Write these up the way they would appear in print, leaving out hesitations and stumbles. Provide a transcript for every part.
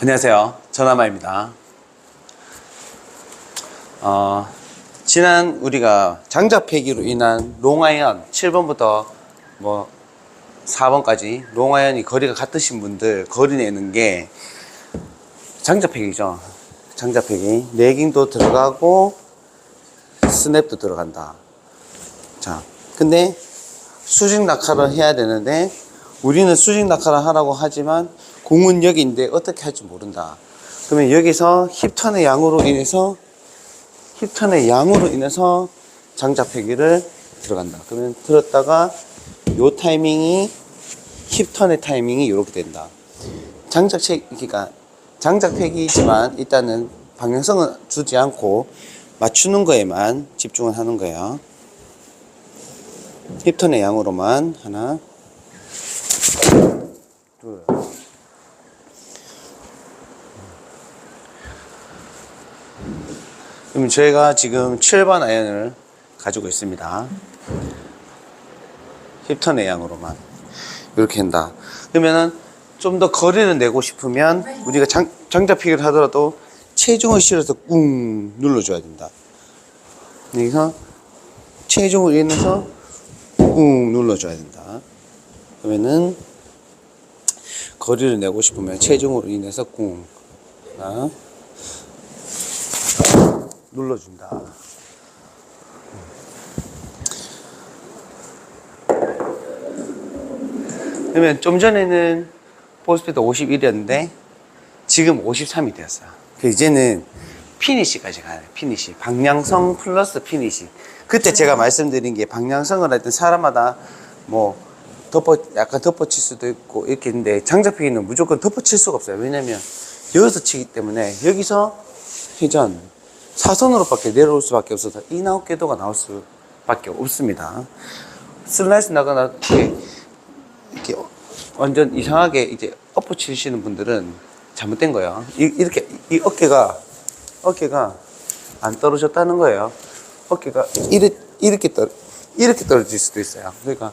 안녕하세요. 전하마입니다. 지난 우리가 장작 폐기로 인한 롱아이언 7번부터 4번까지 롱아이언이 거리가 같으신 분들 거리 내는 게 장작 폐기죠. 장작 폐기. 레깅도 들어가고 스냅도 들어간다. 자, 근데 수직 낙하를 해야 되는데 우리는 수직 낙하를 하라고 하지만 공은 여기인데 어떻게 할지 모른다. 그러면 여기서 힙턴의 양으로 인해서 장작 폐기를 들어간다. 그러면 들었다가 요 타이밍이 힙턴의 타이밍이 이렇게 된다. 그러니까 장작 폐기지만 일단은 방향성은 주지 않고 맞추는 거에만 집중을 하는 거예요. 힙턴의 양으로만 하나, 둘. 그럼 저희가 지금 7번 아이언을 가지고 있습니다. 힙턴의 양으로만 이렇게 한다. 그러면은 좀 더 거리를 내고 싶으면 우리가 장작 폐기를 하더라도 체중을 실어서 꾹 눌러줘야 된다. 여기서 체중을 인해서 꾹 눌러줘야 된다. 그러면은 거리를 내고 싶으면 체중으로 인해서 꾹 하나 눌러준다. 그러면 좀 전에는 볼스피드 51이었는데 지금 53이 되었어요. 이제는 피니시까지 가요. 피니시. 방향성 플러스 피니시. 그때 제가 말씀드린 게 방향성을 할 때 사람마다 약간 덮어칠 수도 있고 이렇게 있는데 장작 폐기는 무조건 덮어칠 수가 없어요. 왜냐면 여기서 치기 때문에 여기서 회전 사선으로밖에 내려올 수밖에 없어서 인아웃 궤도가 나올 수밖에 없습니다. 슬라이스 나거나 이렇게 완전 이상하게 이제 엎어 치시는 분들은 잘못된 거예요. 이렇게 이 어깨가 안 떨어졌다는 거예요. 어깨가 이렇게 떨어질 수도 있어요. 그러니까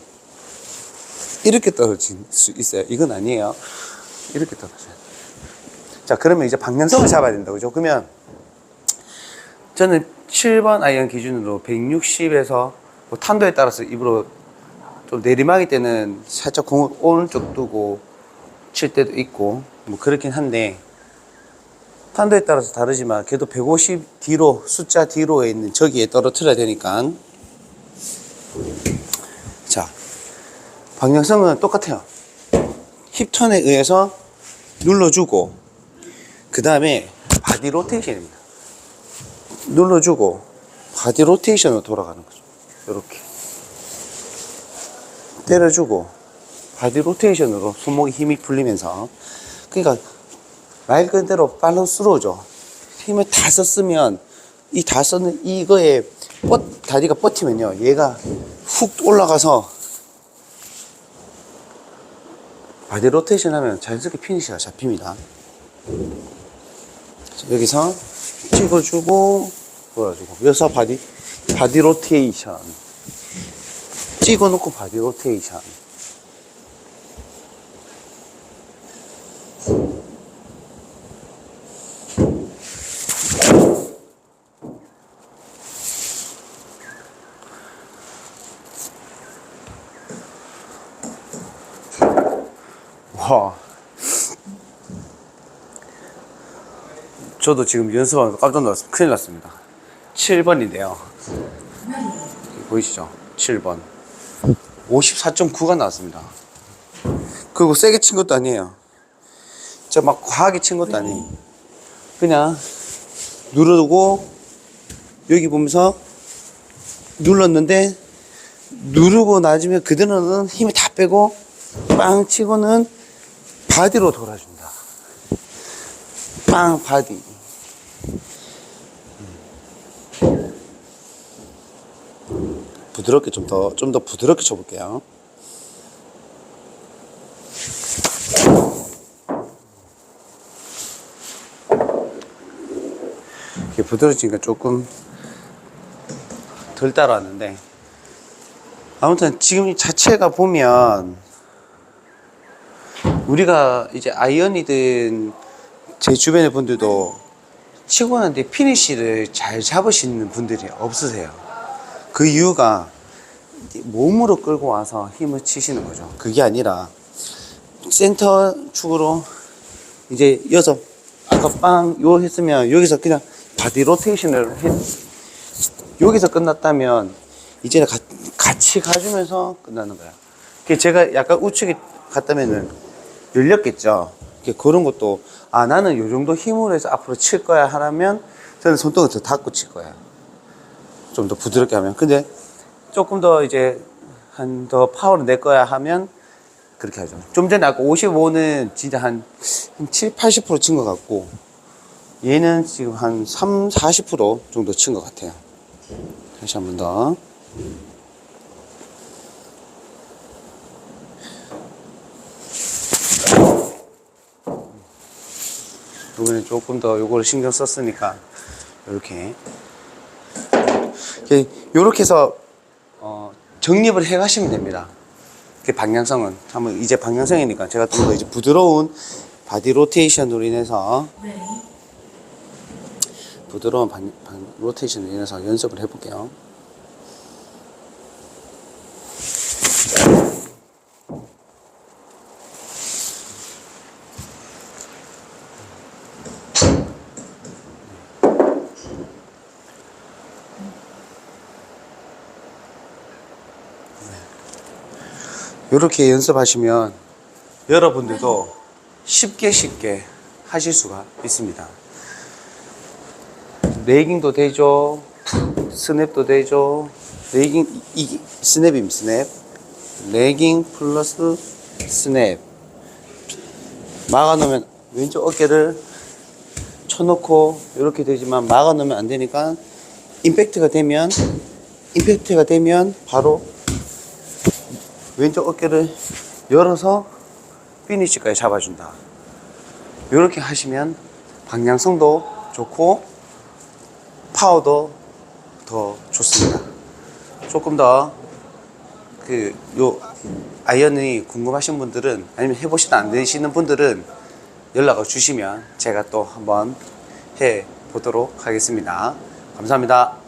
이렇게 떨어질 수 있어요. 이건 아니에요. 이렇게 떨어져요. 자, 그러면 이제 방향성을 잡아야 된다. 그죠? 그러면 저는 7번 아이언 기준으로 160에서 탄도에 따라서 입으로 좀 내리막일 때는 살짝 공을 오른쪽 두고 칠 때도 있고 그렇긴 한데 탄도에 따라서 다르지만 그래도 150 뒤로 숫자 뒤로에 있는 저기에 떨어뜨려야 되니까. 자, 방향성은 똑같아요. 힙턴에 의해서 눌러주고 그 다음에 바디 로테이션입니다. 눌러주고 바디 로테이션으로 돌아가는 거죠. 이렇게 때려주고 바디 로테이션으로 손목에 힘이 풀리면서, 그러니까 말 그대로 밸런스로죠. 힘을 다 썼으면 이 다 썼는 이거에 다리가 뻗히면요 얘가 훅 올라가서 바디 로테이션 하면 자연스럽게 피니시가 잡힙니다. 여기서 찍어주고 돌아주고 여기서 바디 로테이션 찍어놓고 바디 로테이션. 와, 저도 지금 연습하면서 깜짝 놀랐습니다. 큰일 났습니다. 7번인데요. 보이시죠? 7번. 54.9가 나왔습니다. 그리고 세게 친 것도 아니에요. 진짜 막 과하게 친 것도 아니에요. 그냥 누르고 여기 보면서 눌렀는데 누르고 나중에 그대로는 힘을 다 빼고 빵 치고는 바디로 돌아준다. 빵 바디. 부드럽게 좀 더 부드럽게 쳐볼게요. 이게 부드러지니까 조금 덜 따라왔는데, 아무튼 지금 이 자체가 보면 우리가 이제 아이언이든 제 주변의 분들도 치고 나는데 피니쉬를 잘 잡으시는 분들이 없으세요. 그 이유가 몸으로 끌고 와서 힘을 치시는 거죠. 그게 아니라 센터 축으로 이제 여기서 아까 빵 요 했으면 여기서 그냥 바디 로테이션을 여기서 끝났다면 이제 같이 가주면서 끝나는 거야. 제가 약간 우측에 갔다면은 열렸겠죠. 그런 것도 나는 요 정도 힘으로 해서 앞으로 칠 거야 하라면 저는 손등을 더 닫고 칠 거야. 좀 더 부드럽게 하면. 근데 조금 더 이제 더 파워를 낼 거야 하면 그렇게 하죠. 좀 전에 아까 55는 진짜 한 7, 80% 친 것 같고 얘는 지금 한 3, 40% 정도 친 것 같아요. 다시 한 번 더. 이번에 조금 더 요걸 신경 썼으니까 이렇게 해서 정립을 해 가시면 됩니다. 방향성은 한번 이제 방향성이니까 제가 좀 더 이제 부드러운 바디 로테이션으로 인해서 부드러운 로테이션으로 인해서 연습을 해볼게요. 이렇게 연습하시면 여러분들도 쉽게 하실 수가 있습니다. 레깅도 되죠, 스냅도 되죠. 레깅, 스냅입니다. 스냅. 레깅 플러스 스냅. 막아놓으면 왼쪽 어깨를 쳐놓고 이렇게 되지만 막아놓으면 안 되니까 임팩트가 되면 바로 왼쪽 어깨를 열어서 피니시까지 잡아준다. 이렇게 하시면 방향성도 좋고 파워도 더 좋습니다. 조금 더 요 아이언이 궁금하신 분들은 아니면 해보시도 안 되시는 분들은 연락을 주시면 제가 또 한번 해 보도록 하겠습니다. 감사합니다.